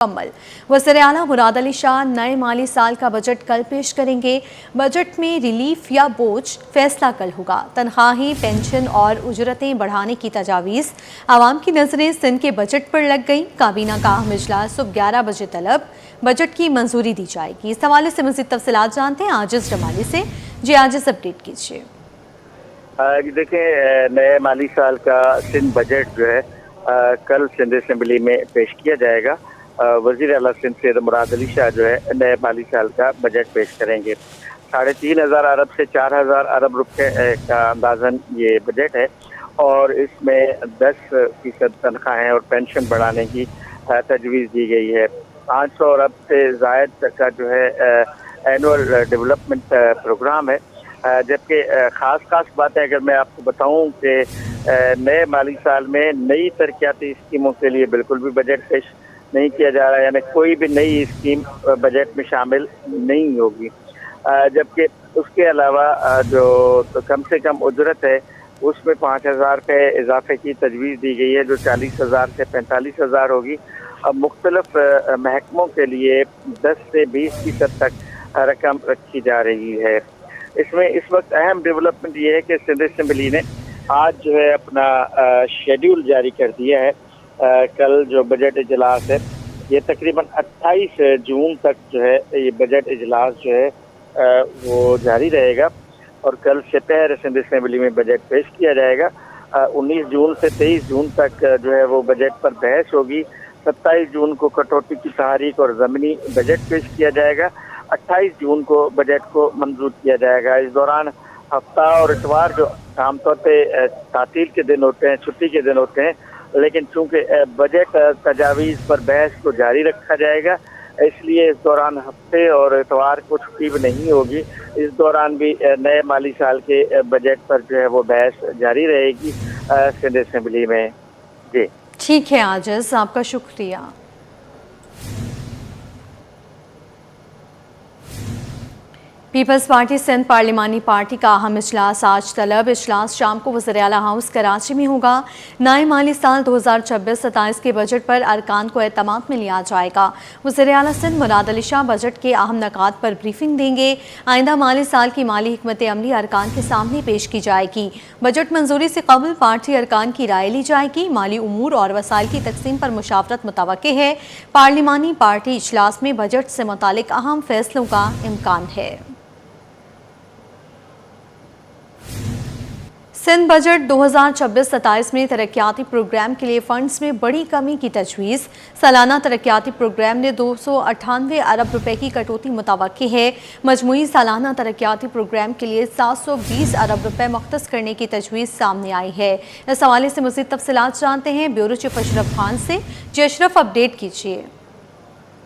मुकम्मल। वज़ीर-ए-आला मुराद अली शाह नए माली साल का बजट कल पेश करेंगे। बजट में रिलीफ या बोझ फैसला कल होगा। तनख्वाहें, पेंशन और उजरतें बढ़ाने की तजावीज़। आवाम की नज़रें सिंध के बजट पर लग गई। काबीना का अहम इजलास सुबह 11 बजे तलब। बजट की मंजूरी दी जाएगी। इस हवाले से मज़ीद तफसीलात जानते हैं आजिज़ जमाली से। जी आजिज़, अपडेट कीजिए। देखें, नए माली साल का सिंध बजट जो है कल सिंध असेंबली में पेश किया जाएगा। वज़ीर-ए-आला सिंध सैयद मुराद अली शाह जो है नए माली साल का बजट पेश करेंगे। 3,500 अरब से 4,000 अरब रुपए का अंदाजन ये बजट है और इसमें 10% तनख्वाहें और पेंशन बढ़ाने की तजवीज़ दी गई है। 500 अरब से ज़ायद का जो है एनुअल डेवलपमेंट प्रोग्राम है। जबकि ख़ास बातें अगर मैं आपको बताऊं कि नए माली साल में नई तरक्याती स्कीमों के लिए बिल्कुल भी बजट पेश नहीं किया जा रहा है, यानी कोई भी नई स्कीम बजट में शामिल नहीं होगी। जबकि उसके अलावा जो तो कम से कम उजरत है उसमें 5,000 रुपये इजाफे की तजवीज़ दी गई है, जो 40,000 से 45,000 होगी। अब मुख्तलिफ महकमों के लिए 10 से 20% तक रकम रखी जा रही है। इसमें इस वक्त अहम डेवलपमेंट ये है कि सिंध असेंबली ने आज जो है अपना शेड्यूल जारी कर दिया है। कल जो बजट इजलास है ये तकरीबन 28 जून तक जो है ये बजट इजलास जो है वो जारी रहेगा और कल दोपहर सिंध असेंबली में बजट पेश किया जाएगा। 19 जून से 23 जून तक जो है वो बजट पर बहस होगी। 27 जून को कटौती की तहरीक और ज़मीनी बजट पेश किया जाएगा। 28 जून को बजट को मंजूर किया जाएगा। इस दौरान हफ्ता और इतवार जो आमतौर पे तातील के दिन होते हैं, छुट्टी के दिन होते हैं, लेकिन चूंकि बजट तजावीज़ पर बहस को जारी रखा जाएगा इसलिए इस दौरान हफ्ते और इतवार को छुट्टी भी नहीं होगी। इस दौरान भी नए माली साल के बजट पर जो है वो बहस जारी रहेगी सिंध असेंबली में। जी ठीक है आजिज़, आपका शुक्रिया। पीपल्स पार्टी सिंध पार्लिमानी पार्टी का अहम इजलास आज तलब। इजलास शाम को वज़ीर-ए-आला हाउस कराची में होगा। नए माली साल 2026-27 के बजट पर अरकान को एतमाद में लिया जाएगा। वज़ीर-ए-आला सिंध मुराद अली शाह बजट के अहम नकात पर ब्रीफिंग देंगे। आइंदा माली साल की माली हिकमत अमली अरकान के सामने पेश की जाएगी। बजट मंजूरी से कबल पार्टी अरकान की राय ली जाएगी। माली उमूर और वसाइल की तकसीम पर मुशावरत मुतवक्के है। पार्लिमानी पार्टी इजलास में बजट से मुतालिक अहम फैसलों का इम्कान है। सिंध बजट 2026-27 में तरक्याती प्रोग्राम के लिए फंड्स में बड़ी कमी की तजवीज़। सालाना तरक्याती प्रोग्राम ने 298 अरब रुपए की कटौती मुतवक्की है। मजमूई सालाना तरक्याती प्रोग्राम के लिए 720 अरब रुपए मुख्तस करने की तजवीज़ सामने आई है। इस हवाले से मज़ीद तफसीलात जानते हैं ब्यूरो चीफ अशरफ खान से। जी अशरफ, अपडेट कीजिए।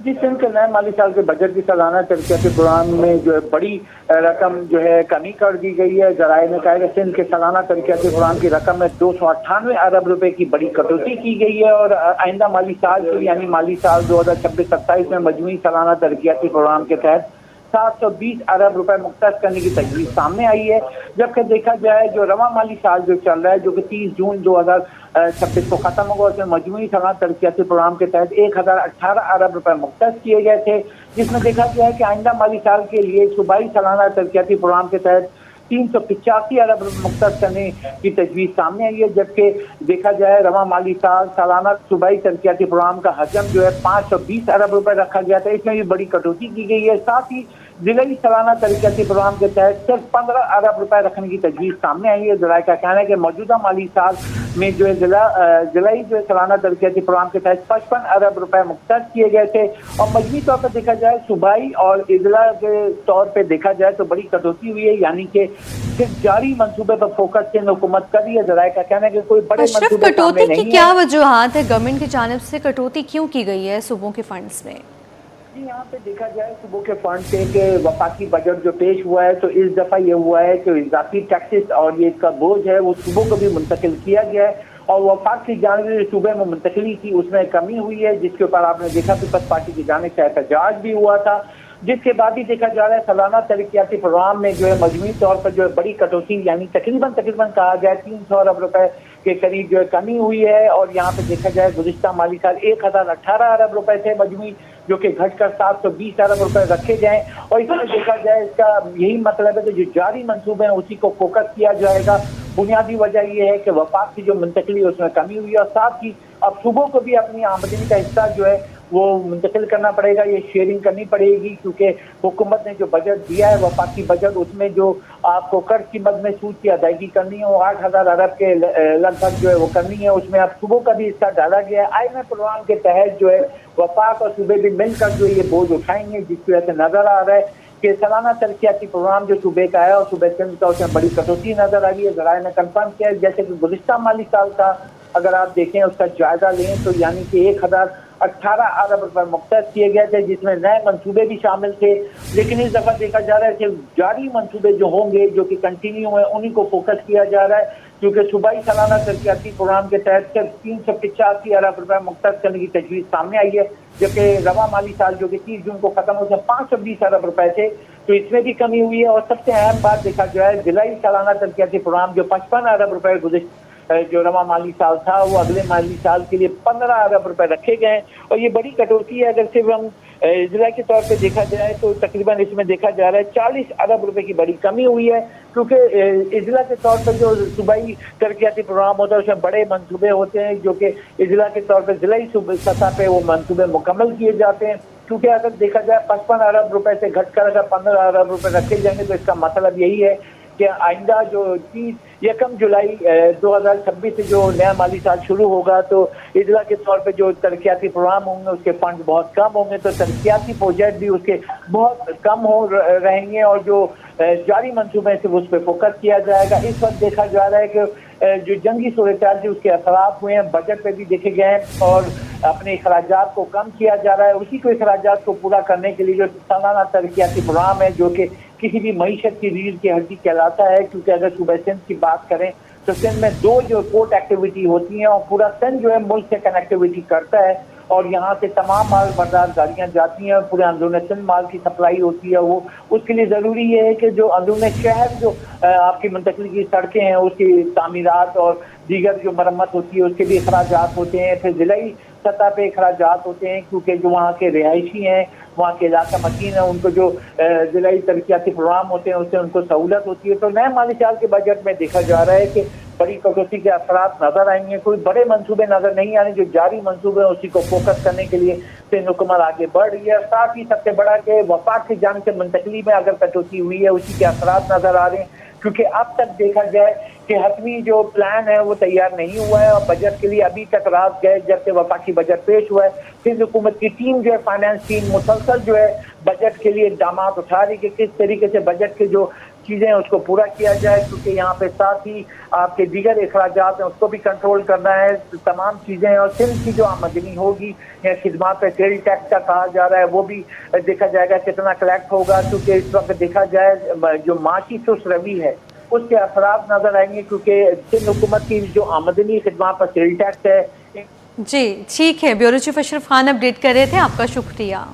जी, सिंध के नए माली साल के बजट की सालाना तरक्याती प्रोग्राम में जो है बड़ी रकम जो है कमी कर दी गई है। जराये ने कहा कि सिंध के सालाना तरक्याती प्रोग्राम की रकम में 298 अरब रुपए की बड़ी कटौती की गई है और आइंदा माली साल के यानी माली साल 2026-27 में मजमूई सालाना तरक्याती प्रोग्राम के तहत 720 अरब रुपए मुख्तस करने की तजवीज़ सामने आई है। जबकि देखा जाए जो रवा माली साल जो चल रहा है, जो कि 30 जून 2026 को खत्म होगा, उसमें मजमूई सालाना तरक्याती प्रोग्राम के तहत 1018 अरब रुपए मुख्तस किए गए थे, जिसमें देखा गया है कि आइंदा माली साल के लिए सूबाई सालाना तरक्याती प्रोग्राम के तहत 385 अरब मुख्तस करने की तजवीज़ सामने आई है। जबकि देखा जाए रवा माली साल सालाना सूबाई तरक्याती प्रोग्राम का हजम जो है 520 अरब रुपए रखा गया था, इसमें भी बड़ी कटौती की गई है। साथ ही जिलाई सालाना तरक्याती प्रोग्राम के तहत सिर्फ 15 अरब रुपए रखने की तजवीज़ सामने आई है। ज़राए का कहना है कि मौजूदा माली साल में जो है जिलाई जो है सालाना तरक्याती प्रोग्राम के तहत 55 अरब रुपए मुख्तस किए गए थे और मजमूई तौर पर देखा जाए सूबाई और इजला के तौर पर देखा जाए तो बड़ी कटौती हुई है, यानी कि सिर्फ जारी मंसूबे पर फोकस सिंध हुकूमत कर रही है। जराए का कहना है कि कोई बड़े मंसूबे कटौती की क्या वजूहात है? गवर्नमेंट की जानिब से कटौती क्यों की गई है सूबों के फंड्स में? जी, यहाँ पे देखा जाए सूबों के फंड से कि वफाकी बजट जो पेश हुआ है तो इस दफ़ा ये हुआ है कि इजाफी टैक्सेस और ये इसका बोझ है वो सूबों को भी मुंतकिल किया गया है और वफाक की जानिब सूबे में मुंतकली की उसमें कमी हुई है, जिसके ऊपर आपने देखा पीपल्स पार्टी की जानिब से एहतजाज भी हुआ था। जिसके बाद ही देखा जा रहा है सालाना तरक्याती प्रोग्राम में जो है मजमूई तौर पर जो है बड़ी कटौती यानी तकरीबन कहा जाए 300 अरब रुपए के करीब जो है कमी हुई है। और यहाँ पे देखा जाए गुज़िश्ता माली साल 1018 अरब रुपए थे मजमूई, जो कि घटकर 720 अरब रुपए रखे गए। और इसमें देखा जाए इसका यही मतलब है कि जो जारी मंसूबे हैं उसी को फोकस किया जाएगा। बुनियादी वजह यह है कि वफाक की जो मुंतकली है उसमें कमी हुई है, और साथ ही अब सूबों को भी अपनी आमदनी का हिस्सा जो है वो मुंतकिल करना पड़ेगा, ये शेयरिंग करनी पड़ेगी, क्योंकि हुकूमत ने जो बजट दिया है वफाकी बजट, उसमें जो आपको कर्ज की मद में सूद की अदायगी करनी है वो 8000 अरब के लगभग जो है वो करनी है। उसमें अब सूबों का भी हिस्सा डाला गया है। IMF प्रोग्राम के तहत जो है वफाक और सूबे भी मिलकर जो ये बोझ उठाएंगे, जिसकी वजह से नजर आ रहा है कि सालाना तरक्याती प्रोग्राम जो सूबे का है और सूबे सिंध का, उसमें बड़ी कटौती नजर आ रही है। ज़राए ने कंफर्म किया है जैसे कि गुज़िश्ता माली साल का अगर आप देखें उसका जायजा लें तो यानी कि 1018 अरब रुपए मुख्तस किए गए थे, जिसमें नए मंसूबे भी शामिल थे। लेकिन इस दफा देखा जा रहा है कि जारी मंसूबे जो होंगे जो कि कंटिन्यू है उन्हीं को फोकस किया जा रहा है, क्योंकि सूबाई सालाना तरक्याती प्रोग्राम के तहत सिर्फ 385 अरब रुपए मुख्तस करने की तजवीज़ सामने आई है, जबकि रवा माली साल जो कि 30 जून को खत्म हो, 520 अरब रुपए थे, तो इसमें भी कमी हुई है। और सबसे अहम बात देखा जाए जुलाई सालाना तरक्याती प्रोग्राम जो 55 अरब रुपए गुज़िश्ता जो रवा माली साल था वो अगले माली साल के लिए 15 अरब रुपए रखे गए हैं। और ये बड़ी कटौती है। अगर सिर्फ हम इजला के तौर पे देखा जाए तो तकरीबन इसमें देखा जा रहा है 40 अरब रुपए की बड़ी कमी हुई है, क्योंकि इजला के तौर पे जो सूबाई तरक्याती प्रोग्राम होता है उसमें बड़े मंसूबे होते हैं, जो कि इजला के तौर पे जिलाई सतह पे वो मंसूबे मुकम्मल किए जाते हैं। क्योंकि अगर देखा जाए 55 अरब रुपए से घटकर अगर 15 अरब रुपए रखे जाएंगे तो इसका मतलब यही है कि आइंदा जो 1 जुलाई 2026 से जो नया माली साल शुरू होगा तो इजला के तौर पे जो तरक्याती प्रोग्राम होंगे उसके फंड बहुत कम होंगे, तो तरक्याती प्रोजेक्ट भी उसके बहुत कम हो रहेंगे, और जो जारी मंसूबे से उस पर फोकस किया जाएगा। इस वक्त देखा जा रहा है कि जो जंगी सूरत-ए-हाल थी उसके असरात हुए हैं, बजट पे भी देखे गए हैं, और अपने अखराजात को कम किया जा रहा है। उसी को अखराजात को पूरा करने के लिए जो सालाना तरक्याती प्रोग्राम है जो कि किसी भी मईशत की रीढ़ की हड्डी कहलाता है, क्योंकि अगर सूबे सिंध की बात करें तो सिंध में 2 जो पोर्ट एक्टिविटी होती हैं और पूरा सिंध जो है मुल्क से कनेक्टिविटी करता है, और यहाँ से तमाम माल बरदार गाड़ियाँ जाती हैं, पूरे अंदरून सिंध माल की सप्लाई होती है। वो उसके लिए ज़रूरी ये है कि जो अंदरून शहर जो आपकी मुंतकिल की सड़कें हैं उसकी तामीरात और दीगर जो मरम्मत होती है उसके भी अखराजात होते हैं। फिर ज़िलाई सतह पे अखराजात होते हैं, क्योंकि जो वहाँ के रिहायशी हैं, वहाँ के इलाका मकीन है, उनको जो ज़िलाई तरक्याती प्रोग्राम होते हैं उससे उनको सहूलत होती है। तो नए माली साल के बजट में देखा जा रहा है कि बड़ी कटौती के असरात नजर आएंगे, कोई बड़े मंसूबे नजर नहीं आने। जो जारी मंसूबे हैं उसी को फोकस करने के लिए सिंध हुकूमत आगे बढ़ रही है। साथ ही सबसे बड़ा कि वफाक की जान से मुंतकली में अगर कटौती हुई है उसी के असरात नजर आ रहे हैं, क्योंकि अब तक देखा जाए कि हतमी जो प्लान है वो तैयार नहीं हुआ है, और बजट के लिए अभी तक रात गए जब से वफाकी बजट पेश हुआ है। सिंध हुकूमत की टीम जो है फाइनेंस टीम मुसलसल जो है बजट के लिए इक़दाम उठा रही कि किस तरीके से बजट के जो चीज़ें हैं उसको पूरा किया जाए, क्योंकि यहाँ पे साथ ही आपके दीगर अखराजात हैं उसको भी कंट्रोल करना है, तमाम चीज़ें हैं। और सिंध की जो आमदनी होगी या खिदमात पे सेल टैक्स का कहा जा रहा है वो भी देखा जाएगा कितना कलेक्ट होगा, क्योंकि इस वक्त देखा जाए जो माशी सुस्त रवि है उसके असरात नजर आएंगे, क्योंकि सिंध हुकूमत की जो आमदनी खिदमात पर सेल टैक्स है। जी ठीक है, bureau chief Ashraf Khan update कर रहे थे, आपका शुक्रिया।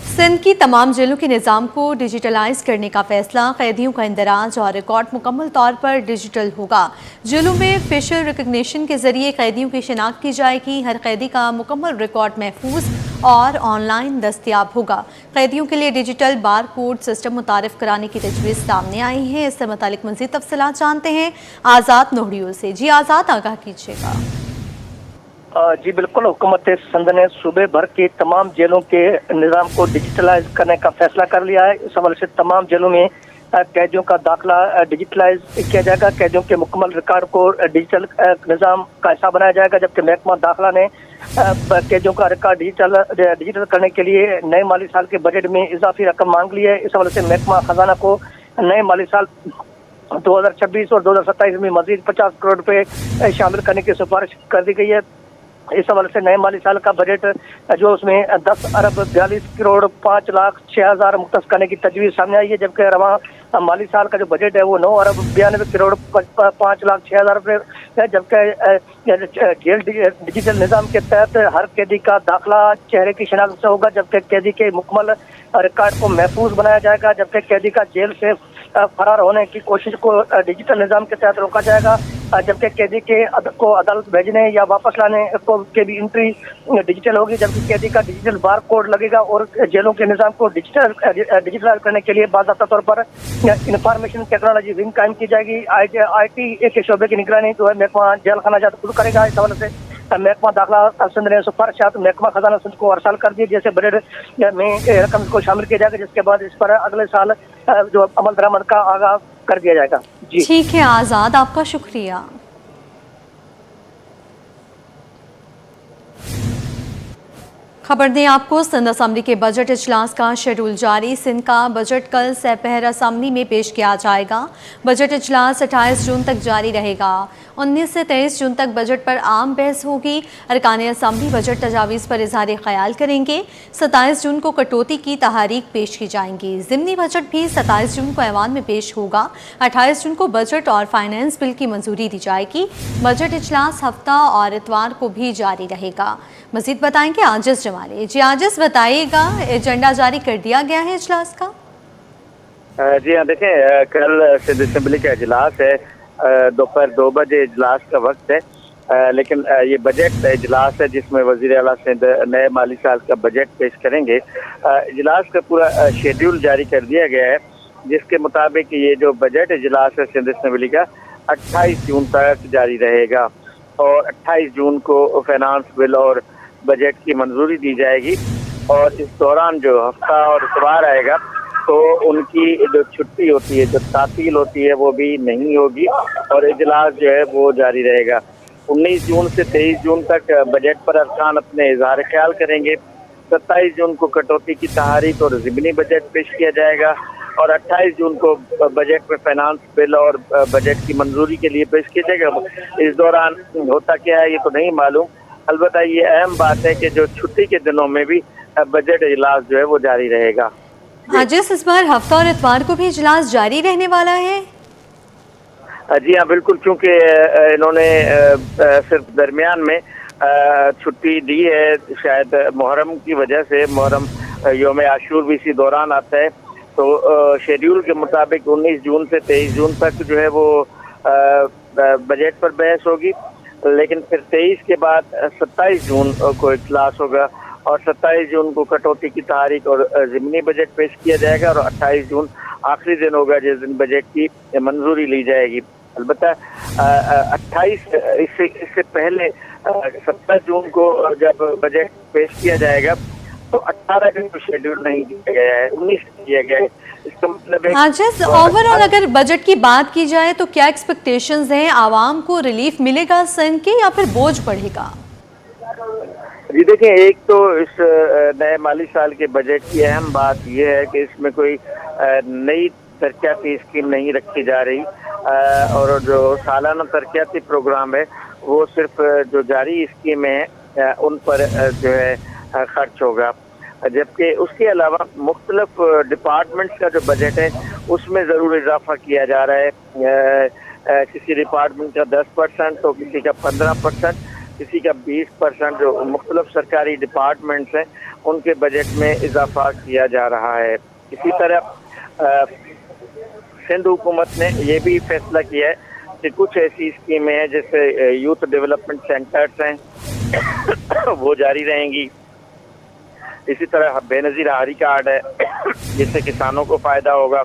सिंध की तमाम जेलों के निज़ाम को डिजिटलाइज करने का फैसला, कैदियों का इंदराज और रिकॉर्ड मुकम्मल तौर पर डिजिटल होगा। जेलों में फेशियल रिकग्निशन के जरिए कैदियों की शिनाख्त की जाएगी। हर कैदी का मुकम्मल रिकॉर्ड महफूज और ऑनलाइन दस्तयाब होगा। कैदियों के लिए डिजिटल बार कोड सिस्टम मुतारिफ कराने की तजवीज़ सामने आई है। इससे मुतालिक मज़ीद तफसीलात जानते हैं आज़ाद नोहड़ियों से। जी आज़ाद, आगाह कीजिएगा। जी बिल्कुल, हुकूमत सिंध ने सूबे भर की तमाम जेलों के निज़ाम को डिजिटलाइज करने का फैसला कर लिया है। इस हवाले से तमाम जेलों में कैदियों का दाखिला डिजिटलाइज किया जाएगा। कैदियों के मुकम्मल रिकॉर्ड को डिजिटल निज़ाम का हिस्सा बनाया जाएगा, जबकि महकमा दाखिला ने कैदियों का रिकॉर्ड डिजिटल करने के लिए नए माली साल के बजट में इजाफी रकम मांग ली है। इस हवाले से महकमा खजाना को नए माली साल 2026 और 2027 में मजीद 50 करोड़ रुपए शामिल करने की सिफारिश कर दी गई है। इस हवाले से नए माली साल का बजट जो उसमें 10 अरब 42 करोड़ 5 लाख 6 हज़ार मुख्तस करने की तजवीज़ सामने आई है, जबकि रवा माली साल का जो बजट है वो 9 अरब 92 करोड़ 5 लाख 6 हज़ार रुपये है। जबकि जेल डिजिटल निज़ाम के तहत हर कैदी का दाखिला चेहरे की शिनाख्त से होगा, जबकि कैदी के मुकम्मल रिकॉर्ड को महफूज बनाया जाएगा, जबकि कैदी का जेल से फरार होने की कोशिश को डिजिटल निज़ाम के तहत रोका जाएगा, जबकि कैदी को अदालत भेजने या वापस लाने को के भी एंट्री डिजिटल होगी, जबकि कैदी का डिजिटल बार कोड लगेगा और जेलों के निज़ाम को डिजिटलाइज करने के लिए बाज़ाब्ता तौर पर इंफॉर्मेशन टेक्नोलॉजी विंग कायम की जाएगी। IT के शोबे की निगरानी जो है महकमा जेल खाना जात खुद करेगा। इस हवाले से महकमा दाखिला सिंध ने सिफारिशात महकमा खजाना सिंध को अरसाल कर दी, जैसे बजट में रकम को शामिल किया जाएगा, जिसके बाद इस पर अगले साल जो अमल दरामद का आगाज कर दिया जाएगा। जी ठीक है आज़ाद, आपका शुक्रिया। खबर दें आपको, सिंध असम्बली के बजट इजलास का शेड्यूल जारी। सिंध का बजट कल सपहर असम्बली में पेश किया जाएगा। बजट इजलास 28 जून तक जारी रहेगा। 19 से 23 जून तक बजट पर आम बहस होगी। अरकान असम्बली बजट तजावीज़ पर इजहार ख्याल करेंगे। 27 जून को कटौती की तहारीक पेश की जाएंगी। ज़िमनी बजट भी 27 जून को ऐवान में पेश होगा। 28 जून को बजट और फाइनेंस बिल की मंजूरी दी जाएगी। बजट इजलास हफ्ता और इतवार को भी जारी रहेगा। मज़ीद बताएंगे आजिज़ जमाली। जी आजिज़, बताइएगा, एजेंडा जारी कर दिया गया है इजलास का? जी हाँ, देखें, कल सिंध असम्बली का इजलास है। दोपहर 2 बजे इजलास का वक्त है, लेकिन ये बजट इजलास है जिसमें वज़ीर आला सिंध नए माली साल का बजट पेश करेंगे। इजलास का पूरा शेड्यूल जारी कर दिया गया है, जिसके मुताबिक ये जो बजट इजलास है सिंध असम्बली का 28 जून तक जारी रहेगा और 28 जून को फाइनेंस बिल और बजट की मंजूरी दी जाएगी। और इस दौरान जो हफ्ता और इतवार आएगा तो उनकी जो छुट्टी होती है, जो तातील होती है, वो भी नहीं होगी और इजलास जो है वो जारी रहेगा। 19 जून से 23 जून तक बजट पर अरकान अपने इजहार ख्याल करेंगे। 27 जून को कटौती की तहारीक और ज़िमनी बजट पेश किया जाएगा और 28 जून को बजट में फाइनेंस बिल और बजट की मंजूरी के लिए पेश किया जाएगा। इस दौरान होता क्या है ये तो नहीं मालूम, अलबत्ता ये अहम बात है कि जो छुट्टी के दिनों में भी बजट इजलास जो है वो जारी रहेगा। आजिज़, इस बार हफ्ता और इतवार को भी इजलास जारी रहने वाला है? जी हाँ बिल्कुल, क्योंकि इन्होंने सिर्फ दरमियान में छुट्टी दी है, शायद मुहर्रम की वजह से। मुहर्रम योम आशूर भी इसी दौरान आता है, तो शेड्यूल के मुताबिक 19 जून से 23 जून तक जो है वो बजट पर बहस होगी, लेकिन फिर 23 के बाद 27 जून को इजलास होगा और 27 जून को कटौती की तारीख और ज़िमनी बजट पेश किया जाएगा और 28 जून आखिरी दिन होगा जिस दिन बजट की मंजूरी ली जाएगी। अलबत्ता 28 इससे पहले 17 जून को जब बजट पेश किया जाएगा तो 18 दिन को शेड्यूल नहीं दिया गया है, 19 दिया गया है। इसका मतलब आजिज़, ओवरऑल अगर बजट की बात की जाए तो क्या एक्सपेक्टेशंस हैं? आवाम को रिलीफ मिलेगा सिंध के या फिर बोझ बढ़ेगा? जी देखिए, एक तो इस नए माली साल के बजट की अहम बात यह है कि इसमें कोई नई तरक्याती स्कीम नहीं रखी जा रही और जो सालाना तरक्याती प्रोग्राम है वो सिर्फ जो जारी स्कीमें हैं उन पर जो है खर्च होगा, जबकि उसके अलावा मुख्तलिफ डिपार्टमेंट्स का जो बजट है उसमें ज़रूर इजाफा किया जा रहा है। किसी डिपार्टमेंट का 10% तो किसी का 15%, किसी का 20%। जो मुख्तलिफ सरकारी डिपार्टमेंट्स हैं उनके बजट में इजाफा किया जा रहा है। इसी तरह सिंध हुकूमत ने ये भी फैसला किया है कि कुछ ऐसी स्कीमें हैं जैसे यूथ डेवलपमेंट सेंटर्स हैं वो जारी रहेंगी। इसी तरह बेनज़ीर आहारी कार्ड है जिससे किसानों को फ़ायदा होगा।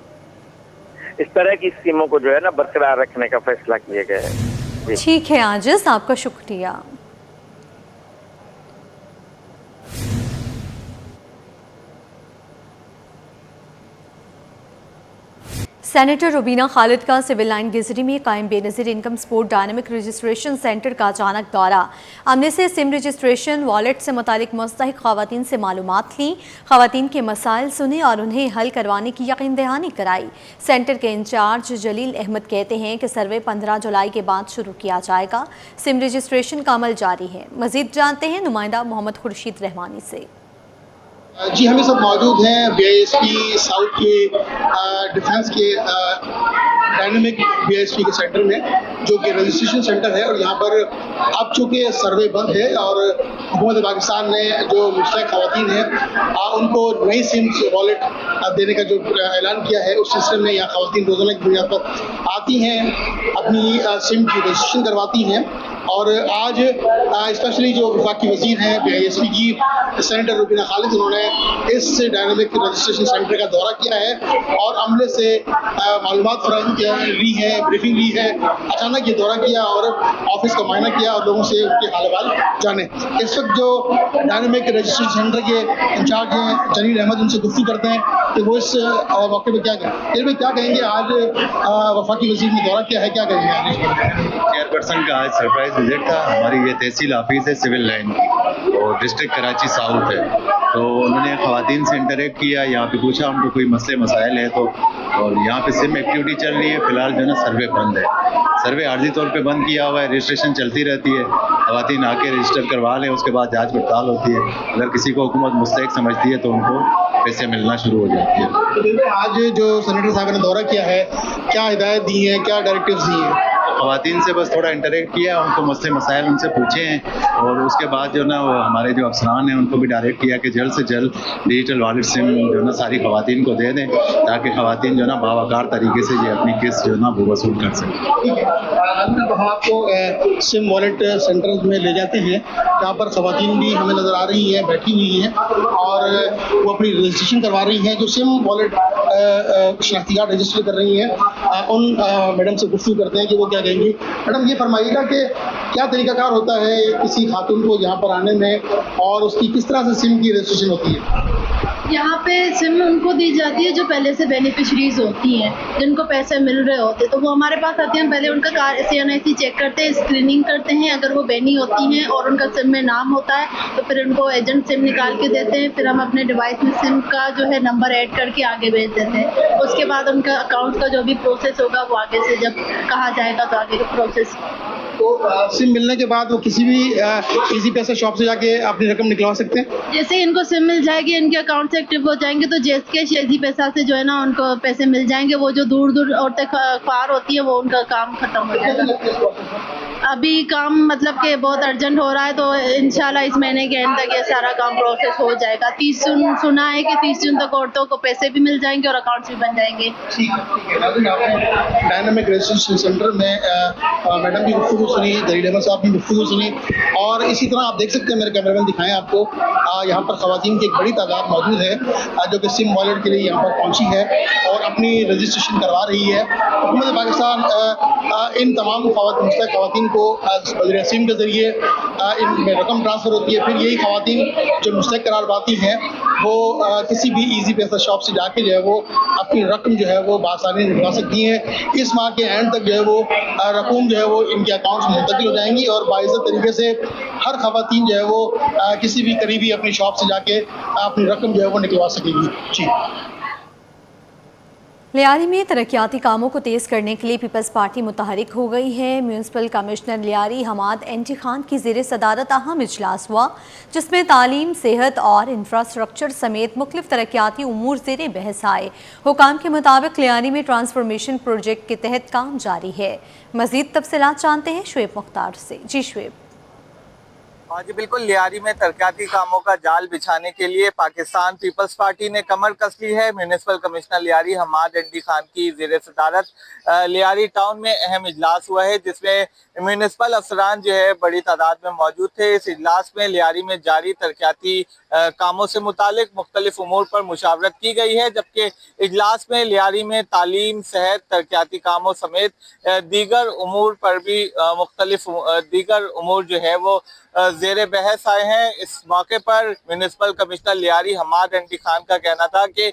इस तरह की स्कीमों को जो है ना बरकरार रखने का फैसला किया गया है। ठीक है आजिज़, आपका शुक्रिया। सेनेटर रुबीना खालिद का सिविल लाइन गिजरी में कायम Benazir income support dynamic registration centre का अचानक दौरा। आमने से सिम रजिस्ट्रेशन वॉलेट से मुतालिक मुस्तहिक ख़वातीन से मालूमात लीं, ख़वातीन के मसाइल सुने और उन्हें हल करवाने की यकीन दहानी कराई। सेंटर के इंचार्ज जलील अहमद कहते हैं कि सर्वे 15 जुलाई के बाद शुरू किया जाएगा। सिम रजिस्ट्रेशन का अमल जारी है। मज़ीद जानते हैं नुमाइंदा मोहम्मद खुर्शीद रहमानी से। जी हम सब मौजूद हैं BISP साउथ के डिफेंस के डायनामिक BISP के सेंटर में, जो कि रजिस्ट्रेशन सेंटर है। और यहाँ पर अब चूँकि सर्वे बंद है और हुकूमत पाकिस्तान ने जो मुस्तहक ख़वातीन हैं उनको नई सिम वॉलेट देने का जो ऐलान किया है, उस सिलसिले में यहाँ ख़वातीन रोज़ाना की बुनियाद पर आती हैं, अपनी सिम की रजिस्ट्रेशन करवाती हैं। और आज स्पेशली जो वफाकी वज़ीर हैं BISP की सेनेटर रुबीना खालिद, उन्होंने इस डायनामिक रजिस्ट्रेशन सेंटर का दौरा किया है और अमले से मालूमात फराहम ली है, ब्रीफिंग ली है। अचानक ये दौरा किया और ऑफिस का मुआयना किया और लोगों से उनके हाल अहवाल जाने। इस वक्त जो डायनामिक रजिस्ट्रेशन सेंटर के इंचार्ज हैं जलील अहमद, उनसे गुफ्तगू करते हैं कि वो इस मौके पर क्या कहें। जलील भाई, क्या कहेंगे? आज वफाकी वज़ीर ने दौरा किया है, क्या कहेंगे आज? चेयरपर्सन का आज सरप्राइज विजिट था। हमारी ये तहसील ऑफिस है सिविल लाइन की और डिस्ट्रिक्ट कराची साउथ है, तो उन्होंने ख़वातीन से इंटरेक्ट किया, यहाँ पे पूछा उनको कोई मसले मसाइल है तो। और यहाँ पे सिम एक्टिविटी चल रही है, फिलहाल जो है ना सर्वे बंद है। सर्वे आर्जी तौर पे बंद किया हुआ है, रजिस्ट्रेशन चलती रहती है, ख़वातीन आके रजिस्टर करवा लें, उसके बाद जांच पड़ताल होती है। अगर किसी को हुकूमत मुस्तहक समझती है तो उनको पैसे मिलना शुरू हो जाती है। तो आज जो सेनेटर साहब ने दौरा किया है, क्या हिदायत दी है, क्या डायरेक्टिव्स दी हैं? ख़वातीन से बस थोड़ा इंटरेक्ट किया, उनको मसले मसाइल उनसे पूछे हैं और उसके बाद जो ना वो हमारे जो अफसरान हैं उनको भी डायरेक्ट किया कि जल्द से जल्द डिजिटल वॉलेट सिम जो ना सारी ख़वातीन को दे दें, ताकि ख़वातीन जो ना बावकार तरीके से ये अपनी किस्त जो ना वो वसूल कर सकें। ठीक है, हम आपको सिम वॉलेट सेंटर में ले जाते हैं, जहाँ पर ख़वातीन भी हमें नज़र आ रही हैं, बैठी हुई हैं और वो अपनी रजिस्ट्रेशन करवा रही हैं। जो सिम वॉलेट शनाख्ती कार्ड रजिस्टर कर रही हैं, उन मैडम से गुफ्तगू करते हैं कि वो क्या कहेंगी। मैडम, ये फरमाइएगा कि क्या तरीकाकार होता है किसी खातून को यहाँ पर आने में और उसकी किस तरह से सिम की रजिस्ट्रेशन होती है? यहाँ पे सिम उनको दी जाती है जो पहले से बेनिफिशरीज होती हैं, जिनको पैसे मिल रहे होते, तो वो हमारे पास आते हैं। पहले उनका CNIC चेक करते हैं, स्क्रीनिंग करते हैं। अगर वो बेनी होती हैं और उनका सिम में नाम होता है तो फिर उनको एजेंट सिम निकाल के देते हैं। फिर हम अपने डिवाइस में सिम का जो है नंबर ऐड करके आगे भेज देते हैं। उसके बाद उनका अकाउंट का जो भी प्रोसेस होगा वो आगे से जब कहा जाएगा तो आगे का प्रोसेस। तो सिम मिलने के बाद वो किसी भी इजी पैसा शॉप से जाके अपनी रकम निकलवा सकते हैं। जैसे इनको सिम मिल जाएगी, इनके अकाउंट से एक्टिव हो जाएंगे तो JSK इजी पैसा से जो है ना उनको पैसे मिल जाएंगे। वो जो दूर दूर और तक ख्वार होती है वो उनका काम खत्म हो जाएगा। अभी काम मतलब कि बहुत अर्जेंट हो रहा है, तो इंशाल्लाह इस महीने के एंड तक ये सारा काम प्रोसेस हो जाएगा। 30 जून सुना है कि 30 जून तक औरतों को पैसे भी मिल जाएंगे और अकाउंट्स भी बन जाएंगे। ठीक है। आपने डायनामिक रजिस्ट्रेशन सेंटर में मैडम की गुफ्तगू सुनी, जलील अहमद साहब की गुफ्तगू सुनी और इसी तरह आप देख सकते हैं, मेरे कैमरामैन दिखाएं आपको, यहाँ पर ख़वातीन की एक बड़ी तादाद मौजूद है जो कि सिम वॉलेट के लिए यहाँ पर पहुँची है और अपनी रजिस्ट्रेशन करवा रही है। हुकूमत पाकिस्तान इन तमाम मुस्तहक ख़वातीन को वज़ीर सिम के ज़रिए इनमें रकम ट्रांसफ़र होती है। फिर यही ख़वातीन जो मुस्तहक करार पाती हैं वो किसी भी ईजी पैसा शॉप से जाके जो है वो अपनी रकम जो है वो बआसानी निकलवा सकती हैं। इस माह के एंड तक जो है वो रकम जो है वो इनके अकाउंट्स में मुंतकिल हो जाएंगी और बाइज़्ज़त तरीके से हर ख़वातीन जो है वो किसी भी करीबी अपनी शॉप से जाके अपनी रकम जो है वो निकलवा सकेगी। जी। लियारी में तरक्याती कामों को तेज़ करने के लिए पीपल्स पार्टी मुतहरिक हो गई है। Municipal commissioner Lyari Hammad NT Khan की ज़ेर सदारत अहम इजलास हुआ, जिसमें तालीम, सेहत और इंफ्रास्ट्रक्चर समेत मुख्तलिफ तरक्याती उमूर ज़ेर बहस आए। हुकाम के मुताबिक लियारी में ट्रांसफॉर्मेशन प्रोजेक्ट के तहत काम जारी है। मज़ीद तफसीलात जानते हैं शुएब मुख्तार से। जी शुएब। हाँ जी बिल्कुल, लियारी में तरक्याती कामों का जाल बिछाने के लिए पाकिस्तान पीपल्स पार्टी ने कमर कस ली है। Municipal commissioner Lyari Hammad NT Khan की ज़ेर सदारत लियारी टाउन में अहम इजलास हुआ है, जिसमें म्यूनिसिपल अफसरान जो है बड़ी तादाद में मौजूद थे। इस इजलास में लियारी में जारी तरक्याती कामों से मुतालिक मुख्तलिफ उमूर पर मुशावरत की गई है, जबकि इजलास में लियारी में तालीम, सेहत, तरक्याती कामों समेत दीगर उमूर पर भी मुख्तलिफ दीगर उमूर जो है वो ज़ेर बहस आए हैं। इस मौके पर municipal commissioner Lyari Hammad NT Khan का कहना था कि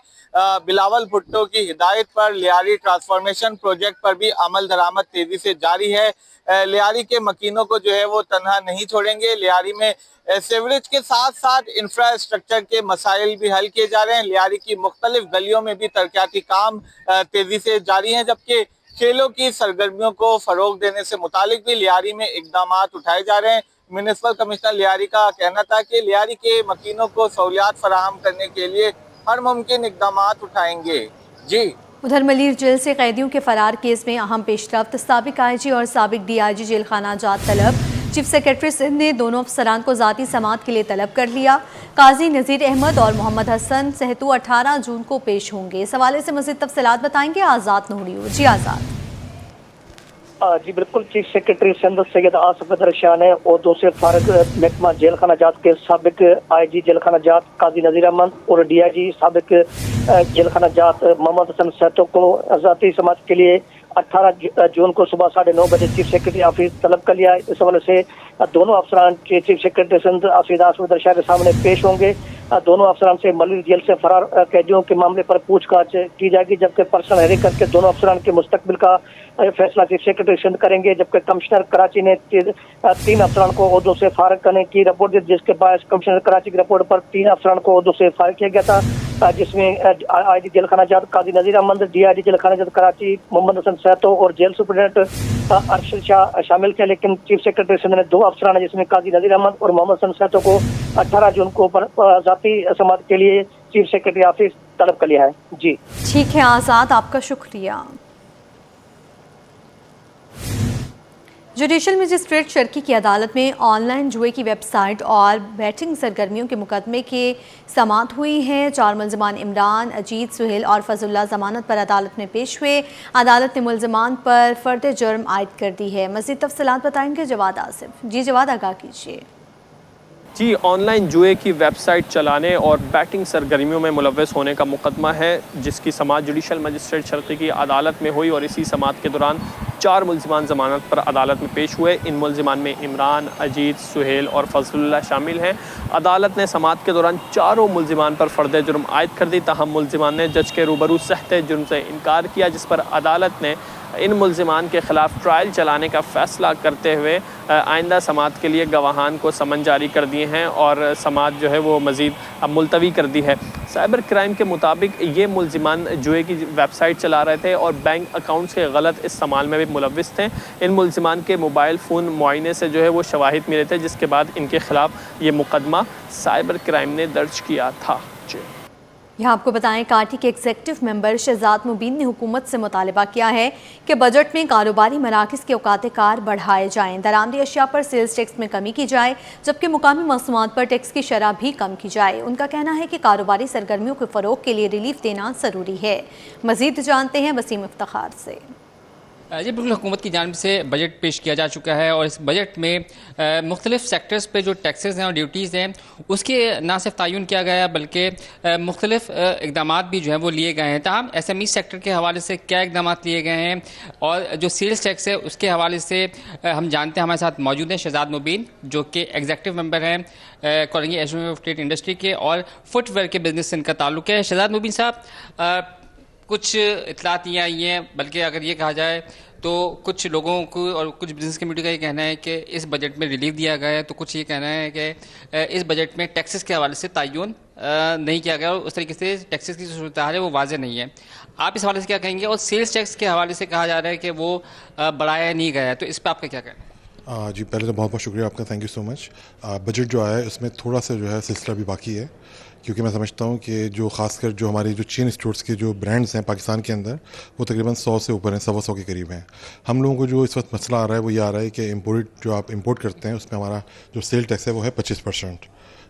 बिलावल भुट्टो की हिदायत पर लियारी ट्रांसफॉर्मेशन प्रोजेक्ट पर भी अमल दरामद तेजी से जारी है। लियारी के मकीनों को जो है वो तनहा नहीं छोड़ेंगे। लियारी में सीवरेज के साथ साथ इंफ्रास्ट्रक्चर के मसाइल भी हल किए जा रहे हैं। लियारी की मुख्तलिफ गलियों में भी तरक्याती काम तेजी से जारी हैं, जबकि खेलों की सरगर्मियों को फरोग देने से मुतालिक भी लियारी में इकदाम उठाए जा रहे हैं। म्यूनिसिपल कमिश्नर लियारी का कहना था कि लियारी के मकीनों को सहूलियात फराहम करने के लिए हर मुमकिन इकदाम उठाएंगे। जी। उधर मलीर जेल से कैदियों के फरार केस में अहम पेशरफ्त, साबिक IG और साबिक DIG जेल खाना जात तलब। चीफ सेक्रेटरी सिंध ने दोनों अफसरान को ज़ाती समाअत के लिए तलब कर लिया। काजी नज़ीर अहमद और मोहम्मद हसन सहतू 18 जून को पेश होंगे। इस हवाले से मज़ीद तफसीलात बताएंगे आज़ाद नूरियो। जी आज़ाद। जी बिल्कुल, चीफ सेक्रेटरी सिंध सैयद आसिफ अदर शाह ने ओहदों से फारिग महकमा जेल खाना जात के साबिक IG जेल खाना जात काजी नज़ीर अहमद और DIG साबिक जेल खाना जात मोहम्मद हसन सहतो को ज़ाती समाअत के लिए 18 जून को सुबह 9:30 बजे चीफ सेक्रेटरी ऑफिस तलब कर लिया। इस हवाले से दोनों अफसरान के चीफ सेक्रेटरी सिंध सैयद आसिफ अदर शाह के सामने पेश होंगे। दोनों अफसरान से मलीर जेल से फरार कैदियों के मामले पर पूछताछ की जाएगी, जबकि पर्सनल हेयरिंग करके दोनों अफसरान के मुस्तकबिल का फैसला चीफ सेक्रेटरी सिंध करेंगे। जबकि कमिश्नर कराची ने 3 अफसरान को ओहदों से फारिग करने की रिपोर्ट दी, जिसके बाद कमिश्नर कराची की रिपोर्ट पर 3 अफसरान को ओहदों से फारिग किया गया था, जिसमें IG जेल खाना जात काजी नज़ीर अहमद, DIG जेल खाना जात कराची मोहम्मद हसन सहतो और जेल सुपरिटेंडेंट अरशद शाह शामिल थे। लेकिन चीफ सेक्रेटरी सिंध ने 2 अफसरान जिसमें काजी नज़ीर अहमद और मोहम्मद हसन सहतो को 18 जून को ज़ाती समाअत के लिए चीफ सेक्रेटरी ऑफिस तलब कर लिया है। जी ठीक है आज़ाद, आपका शुक्रिया। जुडिशल मजिस्ट्रेट शर्की की अदालत में ऑनलाइन जुए की वेबसाइट और बैटिंग सरगर्मियों के मुकदमे की समाअत हुई है। 4 मुल्ज़िमान इमरान, अजीत, सुहेल और फजलुल्लाह जमानत पर अदालत में पेश हुए। अदालत ने मुल्ज़िमान पर फ़र्द जुर्म आयद कर दी है। मज़ीद तफसीलात बताएंगे जवाद आसिफ। जी जवाद, आगाह कीजिए। जी, ऑनलाइन जुए की वेबसाइट चलाने और बैटिंग सरगर्मियों में मुलव्वस होने का मुकदमा है, जिसकी समाअत जुडिशल मजिस्ट्रेट शर्की की अदालत में हुई और इसी समाअत के दौरान 4 मुल्ज़िमान ज़मानत पर अदालत में पेश हुए। इन मुल्ज़िमान में इमरान, अजीत, सुहेल और फजलुल्लाह शामिल हैं। अदालत ने समाअत के दौरान चारों मुल्ज़िमान पर फ़र्द जुर्म आयद कर दी, ताहम मुल्ज़िमान ने जज के रूबरू सहते जुर्म से इनकार किया, जिस पर अदालत ने इन मुल्ज़िमान के ख़िलाफ़ ट्रायल चलाने का फ़ैसला करते हुए आइंदा समाअत के लिए गवाहान को समन जारी कर दिए हैं और समाअत जो है वो मज़ीद अब मुलतवी कर दी है। साइबर क्राइम के मुताबिक ये मुल्ज़िमान जुए की वेबसाइट चला रहे थे और बैंक अकाउंट्स के गलत इस्तेमाल में भी मुलव्विस थे। इन मुल्ज़िमान के मोबाइल फ़ोन मुआयने से जो है वो शवाहिद मिले थे, जिसके बाद इनके ख़िलाफ़ ये मुकदमा साइबर क्राइम ने दर्ज किया था। जी यहाँ आपको बताएं, काटी के एग्जेक्टिव मेंबर शहजाद मुबीन ने हुकूमत से मुतालबा किया है कि बजट में कारोबारी मराकज़ के औकात कार बढ़ाए जाएँ, दरामदी अशिया पर सेल्स टैक्स में कमी की जाए, जबकि मुकामी मसनूआत पर टैक्स की शरह भी कम की जाए। उनका कहना है कि कारोबारी सरगर्मियों के फ़रोग के लिए रिलीफ देना ज़रूरी है। मज़ीद जानते हैं वसीम इफ्तिखार से। जी बिल्कुल, हुकूमत की जानिब से बजट पेश किया जा चुका है और इस बजट में मुख्तलिफ सेक्टर्स पे जो टैक्सेस हैं और ड्यूटीज़ हैं उसके ना सिर्फ तयन किया गया है बल्कि मुख्तलिफ इकदाम भी जो है वो लिए गए हैं। ताहम SME सेक्टर के हवाले से क्या इकदाम लिए गए हैं और जो सेल्स टैक्स है उसके हवाले से हम जानते हैं। हमारे साथ मौजूद हैं शहजाद मुबीन, जो कि एग्जेक्टिव मेंबर हैं कोलंगी एसोसिएशन ऑफ ट्रेड इंडस्ट्री के और फुटवेयर के बिजनेस से इनका ताल्लुक है। शहजाद मुबीन साहब, कुछ इतलात ये आई हैं, बल्कि अगर ये कहा जाए तो कुछ लोगों को और कुछ बिजनेस कम्युनिटी का ये कहना है कि इस बजट में रिलीफ दिया गया है, तो कुछ ये कहना है कि इस बजट में टैक्सेस के हवाले से तयन नहीं किया गया और उस तरीके से टैक्सेस की जो सूरत है वो वाज़ेह नहीं है। आप इस हवाले से क्या कहेंगे? और सेल्स टैक्स के हवाले से कहा जा रहा है कि वो बढ़ाया नहीं गया है, तो इस पर आपका क्या कहना है? जी पहले तो बहुत बहुत शुक्रिया आपका, thank you so much. Budget जो आया है उसमें थोड़ा सा जो है सिलसिला भी बाकी है, क्योंकि मैं समझता हूँ कि जो ख़ासकर जो हमारी जो चेन स्टोर्स के जो ब्रांड्स हैं पाकिस्तान के अंदर वो तकरीबन 100 से ऊपर हैं, 100 के करीब हैं। हम लोगों को जो इस वक्त मसला आ रहा है वो ये आ रहा है कि जो आप इंपोर्ट करते हैं उसमें हमारा जो सेल टैक्स है वो है 25%,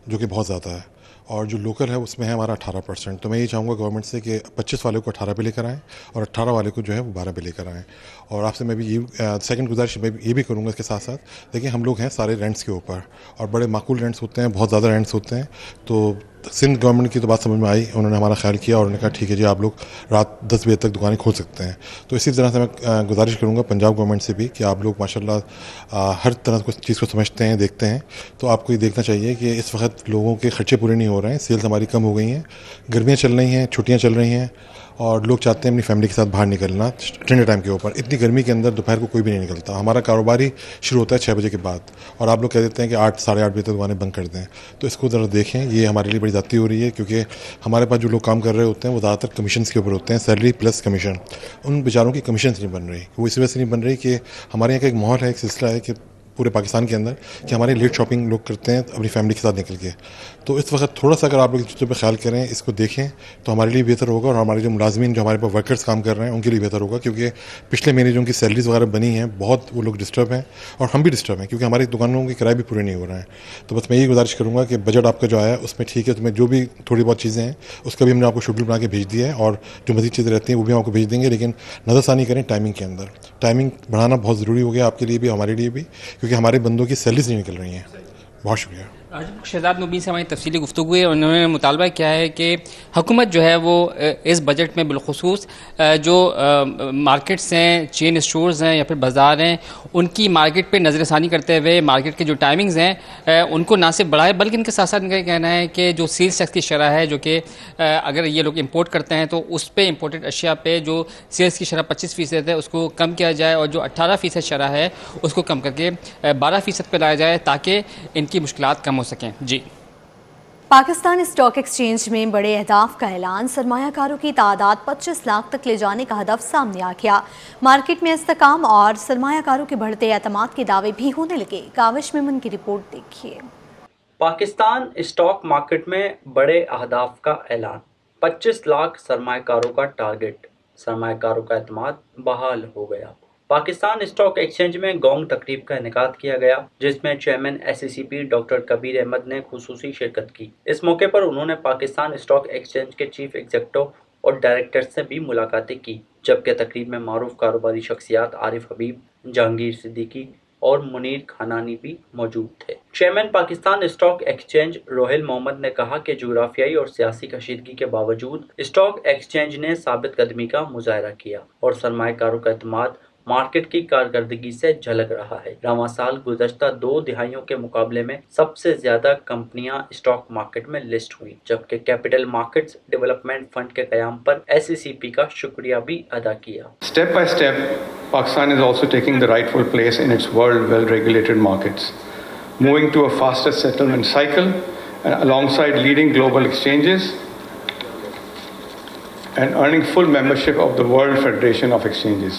जो कि बहुत ज़्यादा है, और जो लोकल है उसमें है हमारा 18%। तो मैं ये चाहूँगा गवर्नमेंट से कि 25 वाले को 18 पे लेकर आएँ और 18 वाले को जो है वो 12 पे लेकर आएँ। और आपसे मैं भी ये सेकंड गुजारिश मैं ये भी करूँगा इसके साथ साथ, देखिए हम लोग हैं सारे रेंट्स के ऊपर और बड़े माकूल रेंट्स होते हैं, बहुत ज़्यादा रेंट्स होते हैं। तो सिंध गवर्नमेंट की तो बात समझ में आई, उन्होंने हमारा ख्याल किया और उन्होंने कहा ठीक है जी आप लोग रात 10 बजे तक दुकानें खोल सकते हैं। तो इसी तरह से मैं गुजारिश करूँगा पंजाब गवर्नमेंट से भी कि आप लोग माशाल्लाह हर तरह को चीज़ को समझते हैं, देखते हैं, तो आपको ये देखना चाहिए कि इस वक्त लोगों के खर्चे पूरे नहीं हो रहे हैं, सेल्स हमारी कम हो गई हैं, गर्मियाँ चल रही हैं, छुट्टियाँ चल रही हैं और लोग चाहते हैं अपनी फैमिली के साथ बाहर निकलना ठंडे टाइम के ऊपर। इतनी गर्मी के अंदर दोपहर को कोई भी नहीं निकलता। हमारा कारोबार ही शुरू होता है 6 बजे के बाद और आप लोग कह देते हैं कि 8 साढ़े 8 बजे तक दुकानें बंद कर दें। तो इसको ज़रा देखें, ये हमारे लिए बड़ी ज़्यादती हो रही है, क्योंकि हमारे पास जो लोग काम कर रहे होते हैं वो ज़्यादातर कमीशन के ऊपर होते हैं, सैलरी प्लस कमीशन। उन बेचारों की कमीशन नहीं बन रही, वो इस वजह से नहीं बन रही कि हमारे यहाँ का एक माहौल है, एक सिलसिला है कि पूरे पाकिस्तान के अंदर कि हमारे लेट शॉपिंग लोग करते हैं अपनी फैमिली के साथ निकल के। तो इस वक्त थोड़ा सा अगर आप लोग चीज़ों पर ख्याल करें, इसको देखें तो हमारे लिए बेहतर होगा, और हमारे जो मुलाजमीन जो हमारे पास वर्कर्स काम कर रहे हैं उनके लिए बेहतर होगा, क्योंकि पिछले महीने जो उनकी सैलरीज वगैरह बनी हैं बहुत वो लोग डिस्टर्ब हैं और हम भी डिस्टर्ब हैं, क्योंकि हमारी दुकानों के किराए भी पूरे नहीं हो रहे हैं। तो बस मैं यही गुजारिश करूँगा कि बजट आपका जो आया उसमें ठीक है, तुम्हें जो भी थोड़ी बहुत चीज़ें हैं उसका भी हमने आपको शेड्यूल बना के भेज दिया है, और जो मज़ीद चीज़ें रहती हैं वो भी हम आपको भेज देंगे, लेकिन नज़रसानी करें टाइमिंग के अंदर। टाइमिंग बढ़ाना बहुत ज़रूरी हो गया आपके लिए भी, हमारे लिए भी, क्योंकि हमारे बंदों की सैलरीज नहीं निकल रही हैं। बहुत शुक्रिया। शहजाद मुबीन से हमारी तफसीली गुफ्तगू है। उन्होंने मुतालबा किया है कि हुकूमत जो है वो इस बजट में बिलखुसूस जो मार्केट्स हैं, चेन स्टोर्स हैं या फिर बाज़ार हैं, उनकी मार्केट पे नज़रसानी करते हुए मार्केट के जो टाइमिंग्स हैं उनको ना सिर्फ बढ़ाए, बल्कि इनके साथ साथ इनका कहना है कि जो सेल्स टैक्स की शरह है, जो कि अगर ये लोग इंपोर्ट करते हैं तो उस पर इंपोर्टेड अशिया पे जो सेल्स की शरह 25% है उसको कम किया जाए, और जो 18% शरह है उसको कम करके 12% पे लाया जाए, ताकि इनकी मुश्किलात कम हो सकें। जी। पाकिस्तान स्टॉक एक्सचेंज में बड़े अहदाफ का ऐलान, सरमायाकारों की तादाद 25 लाख तक ले जाने का हदफ सामने आ गया। मार्केट में इस्तेकाम और सरमायाकारों के बढ़ते एतमाद के दावे भी होने लगे। काविश मेमन की रिपोर्ट देखिए। पाकिस्तान स्टॉक मार्केट में बड़े अहदाफ का ऐलान, 25 लाख सरमायाकारों का टारगेट, सरमायाकारों का एतमाद बहाल हो गया। पाकिस्तान स्टॉक एक्सचेंज में गोंग तकरीब का इनेकाद किया गया, जिसमें chairman SCCP doctor Kabir Ahmed ने खुसूसी शिरकत की। इस मौके पर उन्होंने पाकिस्तान स्टॉक एक्सचेंज के चीफ एग्जीक्यूटिव और डायरेक्टर से भी मुलाकातें की, जबकि तकरीब में मारूफ कारोबारी शख्सियात आरिफ हबीब, जहांगीर सिद्दीकी और मुनीर खानानी भी मौजूद थे। Chairman Pakistan stock exchange Rohail Mohammad ने कहा कि जुग्राफियाई और सियासी कशीदगी के बावजूद स्टॉक एक्सचेंज ने साबित कदमी का मुजाहरा किया और सरमायाकारों का एतमाद मार्केट की कारकर्दगी से झलक रहा है। रवां साल गुज़श्ता 2 दिहाइयों के मुकाबले में सबसे ज्यादा कंपनियां स्टॉक मार्केट में लिस्ट हुई, जबकि कैपिटल मार्केट्स डेवलपमेंट फंड के क़याम पर SCCP का शुक्रिया भी अदा किया। Step by step, Pakistan is also taking the rightful place in its world well-regulated markets, moving to a faster settlement cycle and alongside leading global exchanges and earning full membership of the World Federation of Exchanges.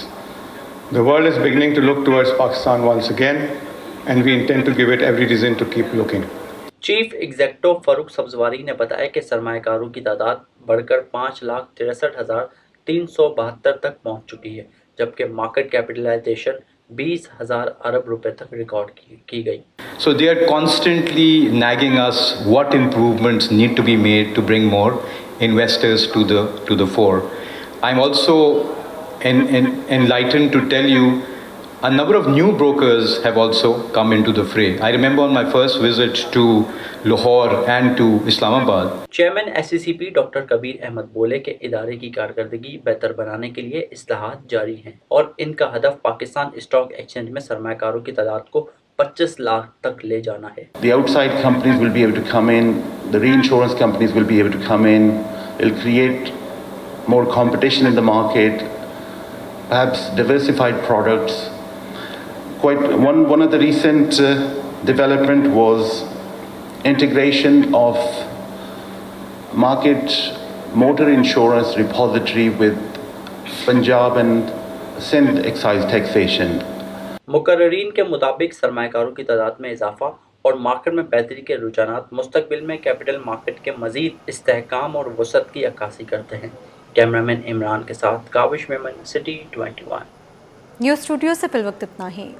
The world is beginning to look towards Pakistan once again, and we intend to give it every reason to keep looking. Chief executive Farooq Sabzwari ने बताया कि सरमायाकारों की तादाद बढ़कर 5,63,372 तक पहुंच चुकी है, जबकि मार्केट कैपिटलाइजेशन 20,000 अरब रुपए तक रिकॉर्ड की गई। So they are constantly nagging us what improvements need to be made to bring more investors to the fore. I'm also enlightened to tell you a number of new brokers have also come into the fray. I remember on my first visit to Lahore and to Islamabad. Chairman SCCP doctor Kabir Ahmed बोले कि इदारे की कारकर्दगी बेहतर बनाने के लिए इस्लाहात जारी हैं और इनका हदफ पाकिस्तान स्टॉक एक्सचेंज में सरमायाकारों की तादाद को 25 लाख तक ले जाना है। The outside companies will be able to come in, the reinsurance companies will be able to come in, it'll create more competition in the market, perhaps diversified products. One of the recent development was integration of market motor insurance repository with Punjab and Sindh excise taxation. मुकर्ररीन के मुताबिक सरमायाकारों की तादाद में इजाफा और market में बेहतरी के रुझानात मुस्तकबिल में कैपिटल मार्केट के मजीद इस्तेहकाम और वसअत की अक्कासी करते हैं। कैमरामैन इमरान के साथ Kaavish Memon, city 21। News studio से फिल वक्त इतना ही।